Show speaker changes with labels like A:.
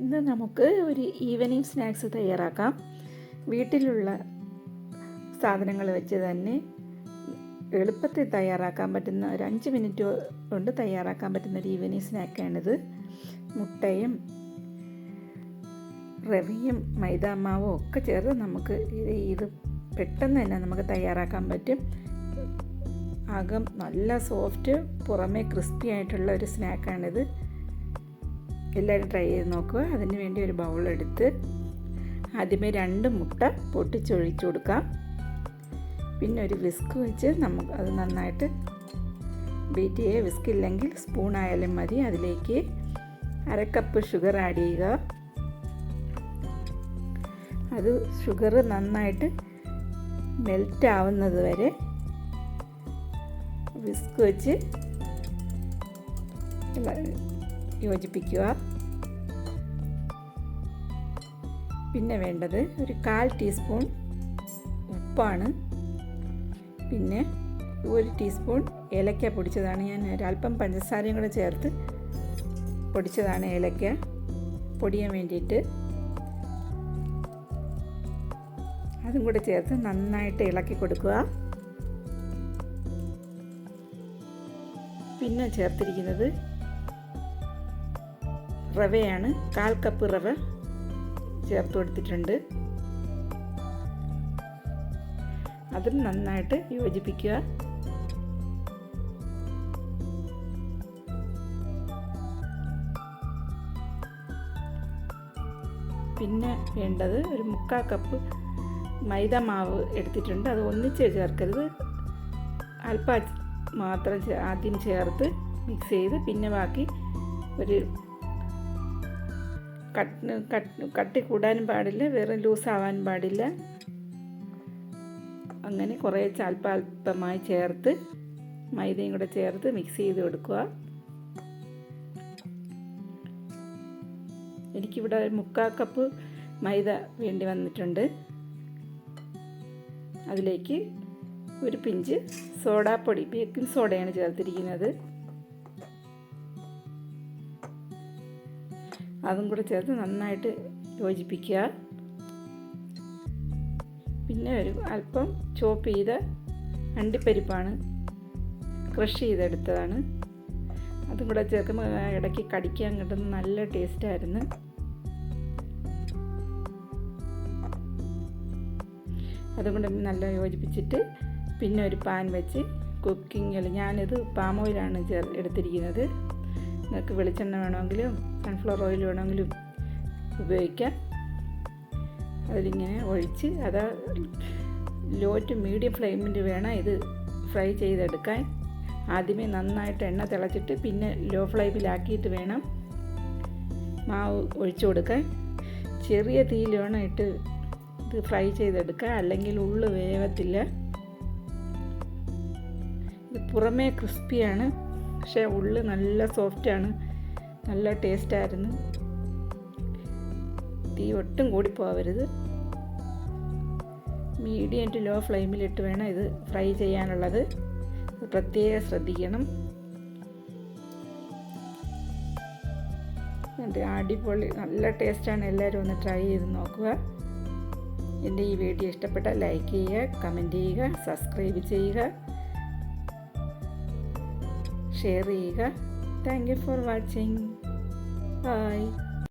A: ഇന്ന് നമുക്ക് ഒരു ഈവനിങ് സ്നാക്സ് തയ്യാറാക്കാം. വീട്ടിലുള്ള സാധനങ്ങൾ വെച്ച് തന്നെ എളുപ്പത്തിൽ തയ്യാറാക്കാൻ പറ്റുന്ന ഒരു 5 മിനിറ്റ് കൊണ്ട് തയ്യാറാക്കാൻ പറ്റുന്ന ഒരു ഈവനിങ് സ്നാക്കാണിത്. മുട്ടയും റവയും മൈദാമാവും ഒക്കെ ചേർത്ത് നമുക്ക് ഇത് പെട്ടെന്ന് തന്നെ നമുക്ക് തയ്യാറാക്കാൻ പറ്റും. അകം നല്ല സോഫ്റ്റ്, പുറമേ ക്രിസ്പി ആയിട്ടുള്ള ഒരു സ്നാക്കാണിത്. എല്ലാവരും ട്രൈ ചെയ്ത് നോക്കുക. അതിന് വേണ്ടി ഒരു ബൗളെടുത്ത് ആദ്യമേ 2 മുട്ട പൊട്ടിച്ചൊഴിച്ച് കൊടുക്കാം. പിന്നെ ഒരു വിസ്ക് വെച്ച് നമുക്ക് അത് നന്നായിട്ട് ബീറ്റ് ചെയ്യുക. വിസ്ക് ഇല്ലെങ്കിൽ സ്പൂൺ ആയാലും മതി. അതിലേക്ക് 1/2 കപ്പ് ഷുഗർ ആഡ് ചെയ്യുക. അത് ഷുഗർ നന്നായിട്ട് മെൽറ്റ് ആവുന്നത് വരെ വിസ്ക് വെച്ച് യോജിപ്പിക്കുക. പിന്നെ വേണ്ടത് ഒരു 1/4 ടീസ്പൂൺ ഉപ്പാണ്. പിന്നെ 1 ടീസ്പൂൺ ഏലക്ക പൊടിച്ചതാണ്. ഞാൻ ഒരല്പം പഞ്ചസാരയും കൂടെ ചേർത്ത് പൊടിച്ചതാണ് ഏലക്ക പൊടിയാൻ വേണ്ടിയിട്ട്. അതും കൂടെ ചേർത്ത് നന്നായിട്ട് ഇളക്കി കൊടുക്കുക. പിന്നെ ചേർത്തിരിക്കുന്നത് റവയാണ്. 1/4 കപ്പ് റവ ചേർത്ത് കൊടുത്തിട്ടുണ്ട്. അതും നന്നായിട്ട് യോജിപ്പിക്കുക. പിന്നെ വേണ്ടത് ഒരു 3/4 കപ്പ് മൈദ മാവ് എടുത്തിട്ടുണ്ട്. അത് ഒന്നിച്ച് ചേർക്കരുത്, അല്പം മാത്രം ആദ്യം ചേർത്ത് മിക്സ് ചെയ്ത് പിന്നെ ബാക്കി ഒരു കട്ടി കൂടാനും പാടില്ല, വെറും ലൂസാവാനും പാടില്ല. അങ്ങനെ കുറേ അല്പമായി ചേർത്ത് മൈദയും കൂടെ ചേർത്ത് മിക്സ് ചെയ്ത് കൊടുക്കുക. എനിക്കിവിടെ 3/4 കപ്പ് മൈദ വേണ്ടി വന്നിട്ടുണ്ട്. അതിലേക്ക് ഒരു പിഞ്ച് സോഡാപ്പൊടി, ബേക്കിംഗ് സോഡയാണ് ചേർത്തിരിക്കുന്നത്. അതും കൂടെ ചേർത്ത് നന്നായിട്ട് യോജിപ്പിക്കുക. പിന്നെ ഒരു അല്പം ചോപ്പ് ചെയ്ത അണ്ടിപ്പരിപ്പാണ്, ക്രഷ് ചെയ്തെടുത്തതാണ്. അതും കൂടെ ചേർക്കുമ്പോൾ ഇടയ്ക്ക് കടിക്കാൻ കിട്ടുന്ന നല്ല ടേസ്റ്റായിരുന്നു. അതുകൊണ്ട് നല്ല യോജിപ്പിച്ചിട്ട് പിന്നെ ഒരു പാൻ വെച്ച് കുക്കിങ്ങിൽ, ഞാനിത് പാം ഓയിലാണ് എടുത്തിരിക്കുന്നത്. നിങ്ങൾക്ക് വെളിച്ചെണ്ണ വേണമെങ്കിലും സൺഫ്ലവർ ഓയിൽ വേണമെങ്കിലും ഉപയോഗിക്കാം. അതിലിങ്ങനെ ഒഴിച്ച് അത് ലോ ടു മീഡിയം ഫ്ലെയിമിൽ വേണം ഇത് ഫ്രൈ ചെയ്തെടുക്കാൻ. ആദ്യമേ നന്നായിട്ട് എണ്ണ തിളച്ചിട്ട് പിന്നെ ലോ ഫ്ലെയിമിലാക്കിയിട്ട് വേണം മാവ് ഒഴിച്ചു കൊടുക്കാൻ. ചെറിയ തീയിൽ വേണം ഇട്ട് ഇത് ഫ്രൈ ചെയ്തെടുക്കുക, അല്ലെങ്കിൽ ഉള്ളു വേവത്തില്ല. ഇത് പുറമേ ക്രിസ്പിയാണ്, പക്ഷേ ഉള്ളു നല്ല സോഫ്റ്റാണ്, നല്ല ടേസ്റ്റായിരുന്നു. തീ ഒട്ടും കൂടിപ്പോവരുത്. മീഡിയം ടു ലോ ഫ്ലെയിമിലിട്ട് വേണം ഇത് ഫ്രൈ ചെയ്യാനുള്ളത്. പ്രത്യേകം ശ്രദ്ധിക്കണം. അടിപൊളി നല്ല ടേസ്റ്റാണ്. എല്ലാവരും ഒന്ന് ട്രൈ ചെയ്ത് നോക്കുക. എൻ്റെ ഈ വീഡിയോ ഇഷ്ടപ്പെട്ടാൽ ലൈക്ക് ചെയ്യുക, കമൻറ്റ് ചെയ്യുക, സബ്സ്ക്രൈബ് ചെയ്യുക, ഷെയർ ചെയ്യുക. Thank you for watching. By.